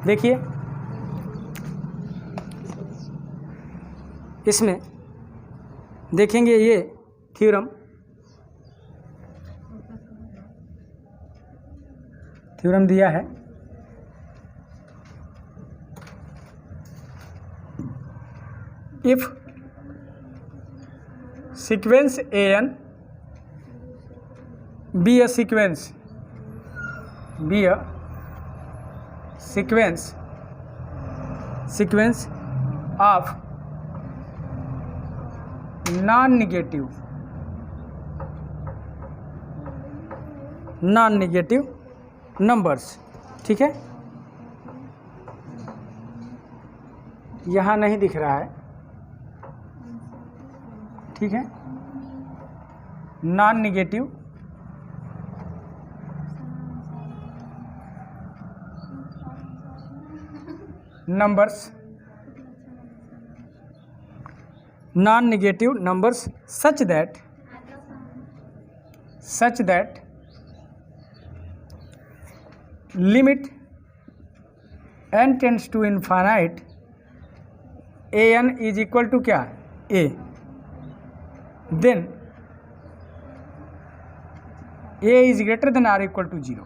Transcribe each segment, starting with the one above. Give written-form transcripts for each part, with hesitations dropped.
देखिए इसमें देखेंगे ये थ्योरम दिया है। If sequence an be a sequence of non-negative numbers, ठीक है, यहाँ नहीं दिख रहा है, ठीक है, non negative numbers such that limit n tends to infinite an is equal to क्या a, then a is greater than or equal to 0,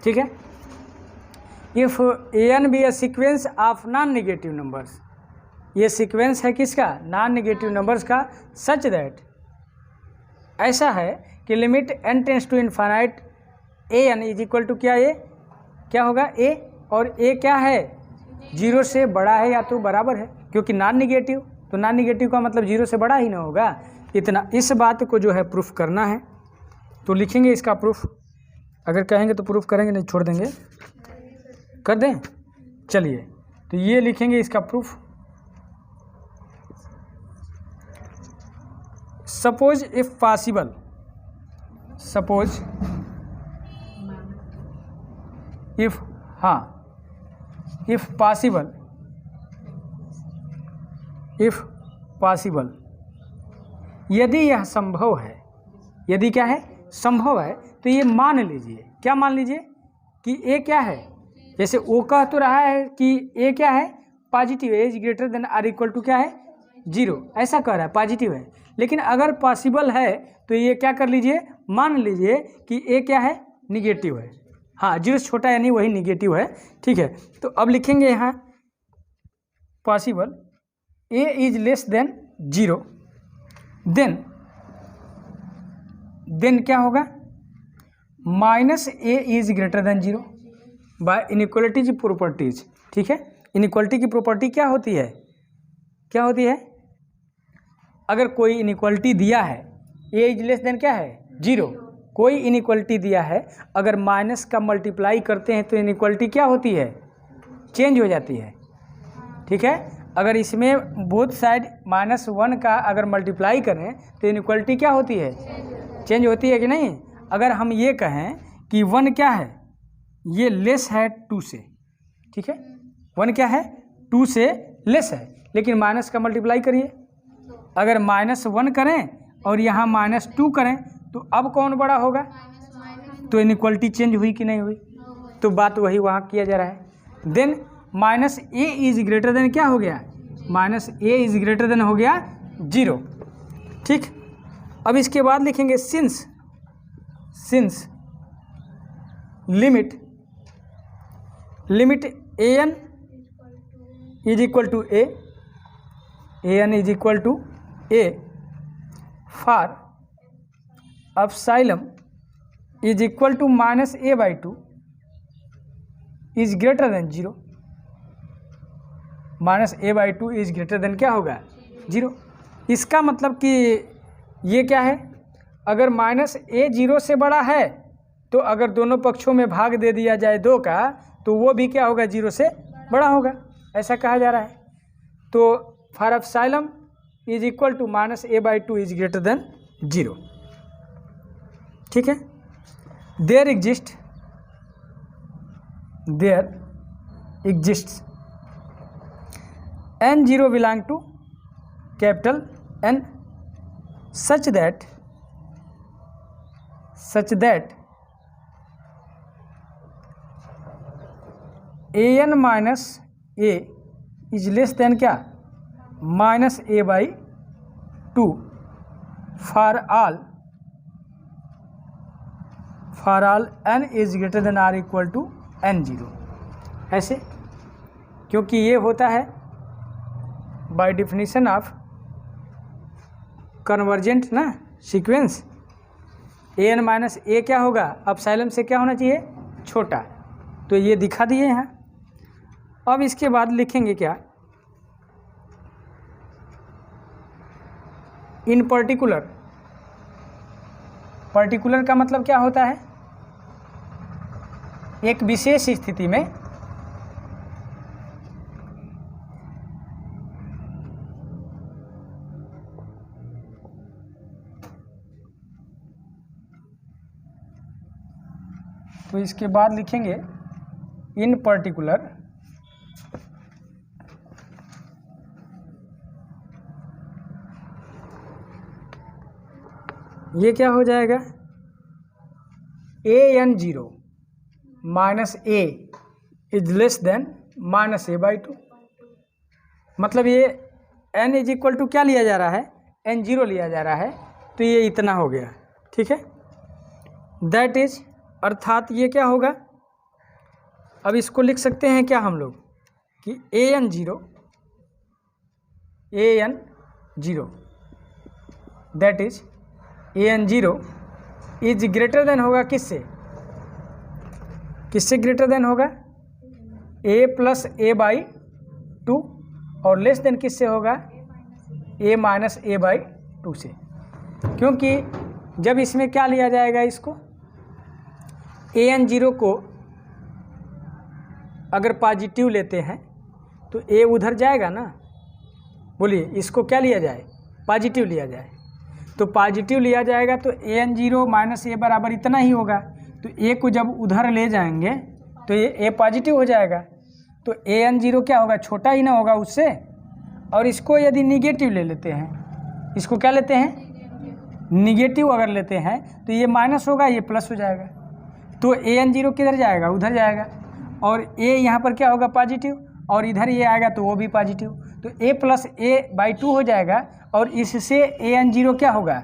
ठीक है। if an be a sequence of non negative numbers, ये sequence है किसका, non negative numbers का, such that ऐसा है कि limit n tends to infinite an is equal to क्या, ए क्या होगा a, और a क्या है 0 से बड़ा है या तो बराबर है, क्योंकि नॉन नेगेटिव, तो नॉन नेगेटिव का मतलब 0 से बड़ा ही ना होगा। इतना इस बात को जो है प्रूफ करना है, तो लिखेंगे इसका प्रूफ, अगर कहेंगे तो प्रूफ करेंगे, नहीं छोड़ देंगे, कर दें। चलिए तो ये लिखेंगे इसका proof. Suppose if possible, if possible, यदि यह संभव है, यदि क्या है, संभव है, तो ये मान लीजिए, क्या मान लीजिए कि ए क्या है, जैसे ओ कह तो रहा है कि ए क्या है, पॉजिटिव है, is greater than or equal to क्या है 0, ऐसा कह रहा है, पॉजिटिव है। लेकिन अगर पॉसिबल है तो ये क्या कर लीजिए, मान लीजिए कि ए क्या है, निगेटिव है, हाँ 0 से छोटा यानी वही निगेटिव है, ठीक है। तो अब लिखेंगे यहाँ possible A is less than 0, then क्या होगा, minus A is greater than 0 by inequalities properties, ठीक है। इनइक्वालिटी की प्रॉपर्टी क्या होती है, अगर कोई इनइक्वालिटी दिया है, ए इज लेस देन क्या है 0, कोई इनइक्वालिटी दिया है, अगर माइनस का मल्टीप्लाई करते हैं तो इनइक्वालिटी क्या होती है, चेंज हो जाती है, ठीक है। अगर इसमें बोथ साइड -1 का अगर मल्टीप्लाई करें तो इनइक्वालिटी क्या होती है, चेंज होती है कि नहीं। अगर हम ये कहें कि 1 क्या है, ये लेस है 2 से, ठीक है, 1 क्या है 2 से लेस है, लेकिन माइनस का मल्टीप्लाई करिए, अगर -1 करें और यहाँ -2 करें तो अब कौन बड़ा होगा, तो इनइक्वालिटी चेंज हुई कि नहीं हुई, तो बात वही वहाँ किया जा रहा है। Then minus A is greater than क्या हो गया, minus A is greater than हो गया 0, ठीक। अब इसके बाद लिखेंगे since limit an is equal to a, an is equal to a for epsilon is equal to -a/2 is greater than 0, -a/2 is greater than क्या होगा 0। इसका मतलब कि ये क्या है, अगर -a 0 से बड़ा है तो अगर दोनों पक्षों में भाग दे दिया जाए 2 का तो वो भी क्या होगा 0 से बड़ा होगा, ऐसा कहा जा रहा है। तो for epsilon is equal to -a/2 is greater than 0, ठीक है। There exist n0 belong to capital N such that an minus A is less than क्या, minus A by two for all n is greater than or equal to n0। ऐसे, क्योंकि ये होता है by definition of convergent ना sequence, an minus A क्या होगा, अपसाइलम से क्या होना चाहिए, छोटा, तो ये दिखा दिए हैं। अब इसके बाद लिखेंगे क्या, इन पर्टिकुलर का मतलब क्या होता है, एक विशेष स्थिति में तो इसके बाद लिखेंगे इन पर्टिकुलर ये क्या हो जाएगा, an0 minus A is less then minus A by to. मतलब ये n इज इक्वल टू क्या लिया जा रहा है, n0 लिया जा रहा है, तो ये इतना हो गया, ठीक है। दैट इज, अर्थात ये क्या होगा, अब इसको लिख सकते हैं क्या हम लोग कि an0 that is an0 is greater then होगा किससे ग्रेटर देन होगा, a plus A by to, और लेस देन किससे होगा, a minus A by to से। क्योंकि जब इसमें क्या लिया जाएगा, इसको an0 को अगर पॉजिटिव लेते हैं तो a उधर जाएगा ना, बोलिए इसको क्या लिया जाए, पॉजिटिव लिया जाए, तो पॉजिटिव लिया जाएगा तो an0 माइनस ए बराबर इतना ही होगा, तो a को जब उधर ले जाएंगे तो ये a पॉजिटिव हो जाएगा, तो an0 क्या होगा, छोटा ही ना होगा उससे। और इसको यदि निगेटिव ले लेते हैं, इसको क्या लेते हैं, निगेटिव अगर लेते हैं तो ये माइनस होगा, ये प्लस हो जाएगा, तो an0 किधर जाएगा, उधर जाएगा, और a यहाँ पर क्या होगा, पॉजिटिव, और इधर ये आएगा तो वो भी पॉजिटिव, तो a plus A by to हो जाएगा, और इससे an0 क्या होगा,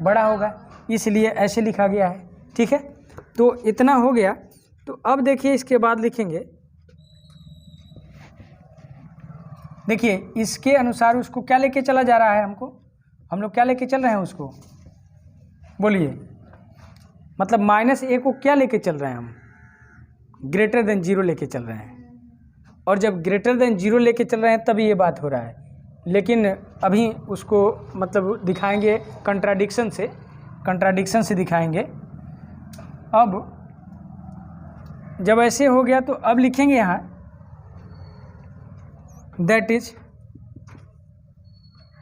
बड़ा होगा, इसलिए ऐसे लिखा गया है, ठीक है। तो इतना हो गया। तो अब देखिए इसके बाद लिखेंगे, देखिए इसके अनुसार उसको क्या लेके चला जा रहा है, हम लोग क्या लेके चल रहे हैं उसको, बोलिए, मतलब माइनस ए को क्या लेके चल रहे हैं हम, ग्रेटर देन जीरो लेके चल रहे हैं, और जब ग्रेटर देन जीरो लेके चल रहे हैं तभी ये बात हो रहा है। लेकिन अभी उसको मतलब दिखाएंगे कंट्राडिक्शन से दिखाएंगे। अब जब ऐसे हो गया तो अब लिखेंगे यहाँ दैट इज,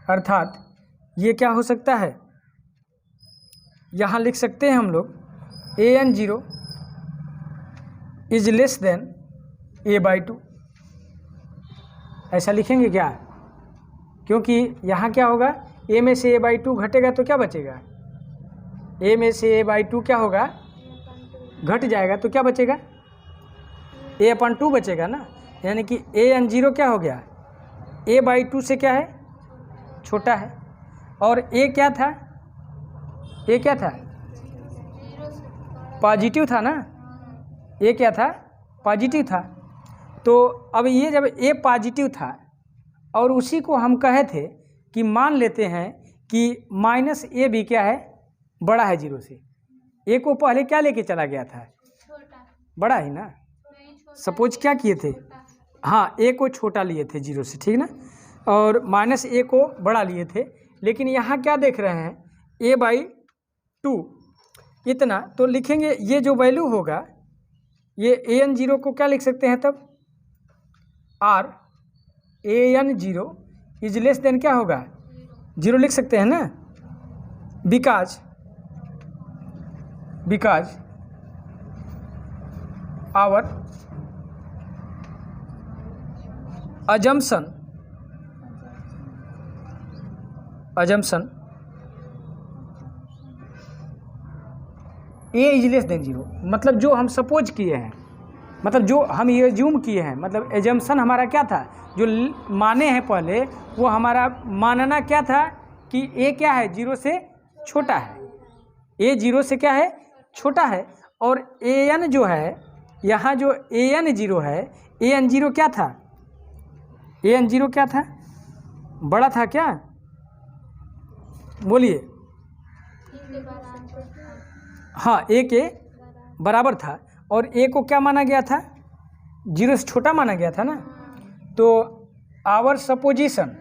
अर्थात ये क्या हो सकता है, यहाँ लिख सकते हैं हम लोग an0 is less then A by to, ऐसा लिखेंगे क्या, क्योंकि यहाँ क्या होगा, a में से a बाई टू घटेगा तो क्या बचेगा, a में से a बाई टू क्या होगा, घट जाएगा, तो क्या बचेगा, a/2 बचेगा ना, यानी कि an0 क्या हो गया, a बाई टू से क्या है, छोटा है, और a क्या था, पॉजिटिव था ना, a क्या था, पॉजिटिव था। तो अब ये जब a पॉजिटिव था और उसी को हम कहे थे कि मान लेते हैं कि माइनस ए भी क्या है, बड़ा है जीरो से, ए को पहले क्या लेके चला गया था, बड़ा ही ना, सपोज क्या किए थे, हाँ ए को छोटा लिए थे जीरो से, ठीक ना, और माइनस ए को बड़ा लिए थे। लेकिन यहाँ क्या देख रहे हैं, a बाई टू इतना, तो लिखेंगे ये जो वैल्यू होगा, ये an0 को क्या लिख सकते हैं तब, r an0 is less than क्या होगा, जीरो लिख सकते हैं ना, because our assumption A is less than zero, मतलब जो हम सपोज किए हैं मतलब जो हम ये एज्यूम किए हैं, मतलब एजम्पशन हमारा क्या था, जो माने हैं पहले, वो हमारा मानना क्या था कि ए क्या है, 0 से छोटा है, ए 0 से क्या है, छोटा है। और ए एन जो है, यहाँ जो ए एन 0 है, ए एन 0 क्या था, ए एन 0 क्या था, बड़ा था क्या, बोलिए। हाँ, ए के बराबर था, और ए को क्या माना गया था, 0 से छोटा माना गया था ना। तो our supposition,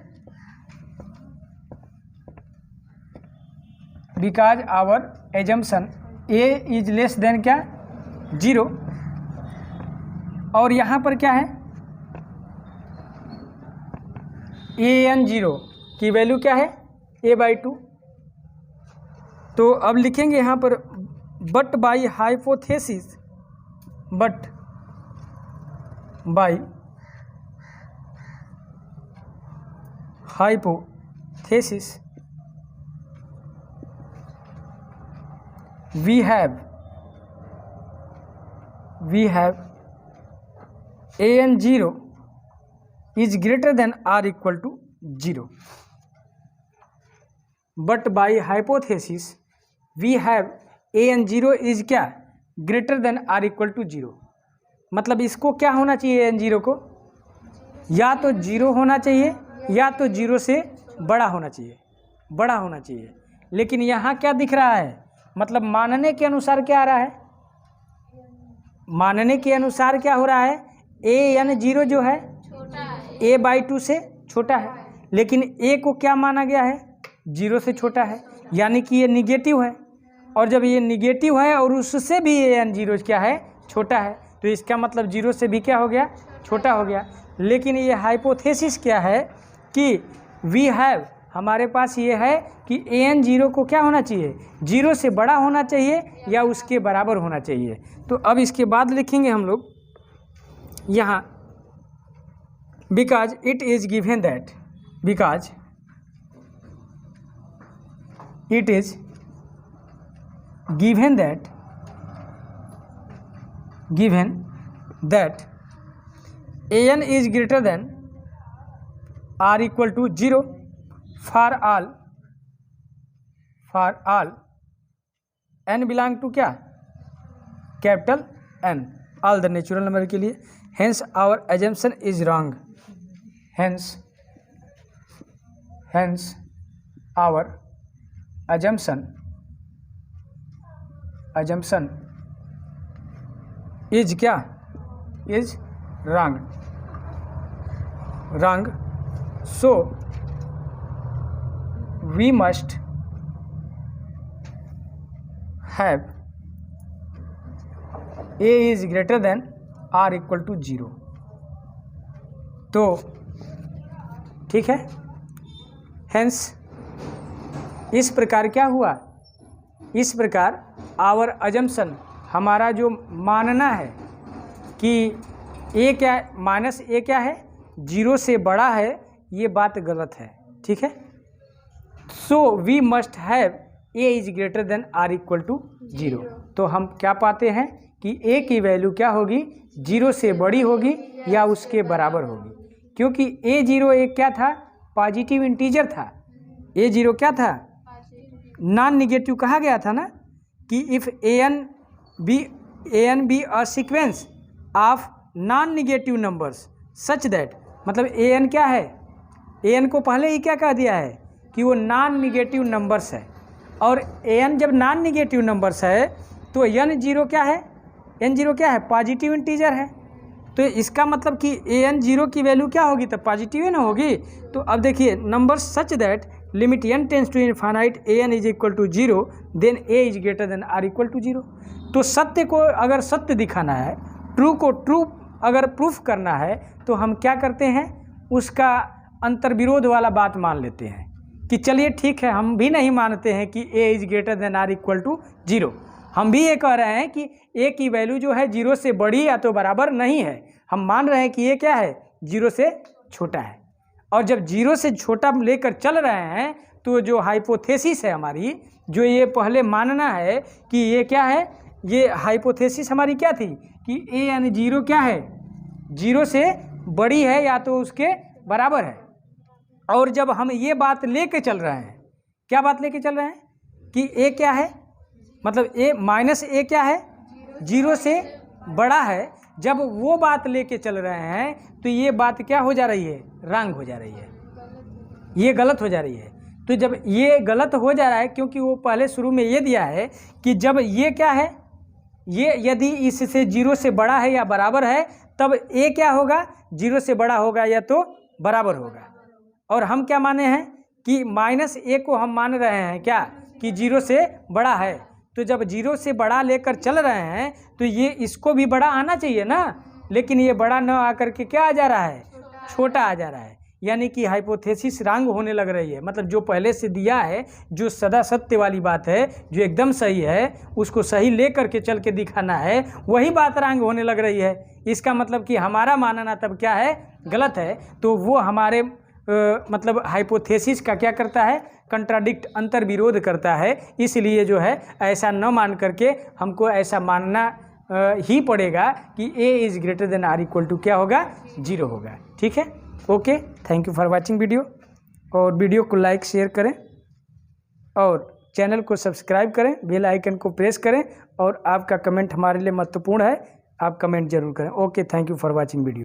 because our assumption A is less than क्या, 0, और यहाँ पर क्या है, ए एन 0 की वैल्यू क्या है, a/2। तो अब लिखेंगे यहाँ पर but by hypothesis, but by hypothesis we have an0 is greater than or equal to 0, but by hypothesis we have an0 is क्या, greater than or equal to 0। मतलब इसको क्या होना चाहिए, an0 को या तो 0 होना चाहिए या तो 0 से बड़ा होना चाहिए, बड़ा होना चाहिए। लेकिन यहाँ क्या दिख रहा है, मतलब मानने के अनुसार क्या आ रहा है, मानने के अनुसार क्या हो रहा है, an0 जो है a/2 से छोटा है, लेकिन a को क्या माना गया है, 0 से छोटा है, यानी कि ये निगेटिव है। और जब ये निगेटिव है और उससे भी an0 क्या है, छोटा है, तो इसका मतलब 0 से भी क्या हो गया, छोटा हो गया। लेकिन ये हाइपोथेसिस क्या है कि वी हैव, हमारे पास ये है कि an0 को क्या होना चाहिए, 0 से बड़ा होना चाहिए या उसके बराबर होना चाहिए। तो अब इसके बाद लिखेंगे हम लोग यहाँ, because it is given that, because it is given that an is greater than or equal to 0 for all n belong to क्या, capital N, all the natural number के लिए। hence our assumption is wrong, hence our assumption is क्या, is wrong, so we must have a is greater than or equal to 0। तो ठीक है, hence इस प्रकार क्या हुआ, इस प्रकार आवर अजम्पशन, हमारा जो मानना है कि ए क्या, माइनस ए क्या है, 0 से बड़ा है, ये बात गलत है, ठीक है। So we must have A is greater than or equal to 0। तो हम क्या पाते हैं कि ए की वैल्यू क्या होगी, 0 से बड़ी होगी या उसके बराबर होगी, क्योंकि a0 एक क्या था, पॉजिटिव इंटीजर था। a0 क्या था, नॉन निगेटिव कहा गया था ना, कि if an be a sequence of non negative numbers such that, मतलब an क्या है, an को पहले ही क्या कह दिया है कि वो नॉन निगेटिव नंबर्स है, और an जब नॉन निगेटिव नंबर्स है तो n0 क्या है, n0 क्या है, पॉजिटिव इंटीजर है। तो इसका मतलब कि an0 की वैल्यू क्या होगी, तो पॉजिटिव ही ना होगी। तो अब देखिए, number such that limit n tends to infinite an is equal to 0 then a is greater than r equal to 0। तो सत्य को अगर सत्य दिखाना है, ट्रू को ट्रू अगर प्रूफ करना है, तो हम क्या करते हैं, उसका अंतर्विरोध वाला बात मान लेते हैं कि चलिए ठीक है, हम भी नहीं मानते हैं कि a is greater than r equal to 0। हम भी ये कह रहे हैं कि a की वैल्यू जो है 0 से बड़ी या तो बराबर नहीं है। हम मान रहे हैं कि a क्या है, 0 से छोटा है। और जब 0 से छोटा लेकर चल रहे हैं, तो जो हाइपोथेसिस है हमारी, जो ये पहले मानना है कि ये क्या है, ये हाइपोथेसिस हमारी क्या थी कि कि ए यानी 0 क्या है, 0 से बड़ी है या तो उसके बराबर है। और जब हम ये बात लेके चल रहे हैं, क्या बात लेके चल रहे हैं कि ए क्या है, मतलब ए माइनस ए क्या है, 0 से बड़ा है, जब वो बात लेके चल रहे हैं तो ये बात क्या हो जा रही है, रॉन्ग हो जा रही है, ये गलत हो जा रही है। तो जब ये गलत हो जा रहा है क्योंकि वो पहले शुरू में ये दिया है कि जब ये क्या है, ये यदि इससे 0 से बड़ा है या बराबर है तब ए क्या होगा, 0 से बड़ा होगा या तो बराबर होगा। और हम क्या माने हैं कि माइनस ए को हम मान रहे हैं क्या कि 0 से बड़ा है। तो जब 0 से बड़ा लेकर चल रहे हैं तो ये इसको भी बड़ा आना चाहिए ना, लेकिन ये बड़ा न आकर के क्या आ जा रहा है, छोटा आ जा रहा है। यानी कि हाइपोथेसिस रॉन्ग होने लग रही है। मतलब जो पहले से दिया है, जो सदा सत्य वाली बात है, जो एकदम सही है, उसको सही ले करके चल के दिखाना है, वही बात रॉन्ग होने लग रही है। इसका मतलब कि हमारा मानना तब क्या है, गलत है। तो वो हमारे मतलब हाइपोथेसिस का क्या करता है, कंट्राडिक्ट, अंतर विरोध करता है। इसलिए जो है ऐसा न मान करके हमको ऐसा मानना ही पड़ेगा कि a is greater than or equal to क्या होगा, 0 होगा। ठीक है, okay, thank you for watching video. और वीडियो को लाइक शेयर करें और चैनल को सब्सक्राइब करें, बेल आइकन को प्रेस करें। और आपका कमेंट हमारे लिए महत्वपूर्ण है, आप कमेंट जरूर करें। Okay, thank you for watching video.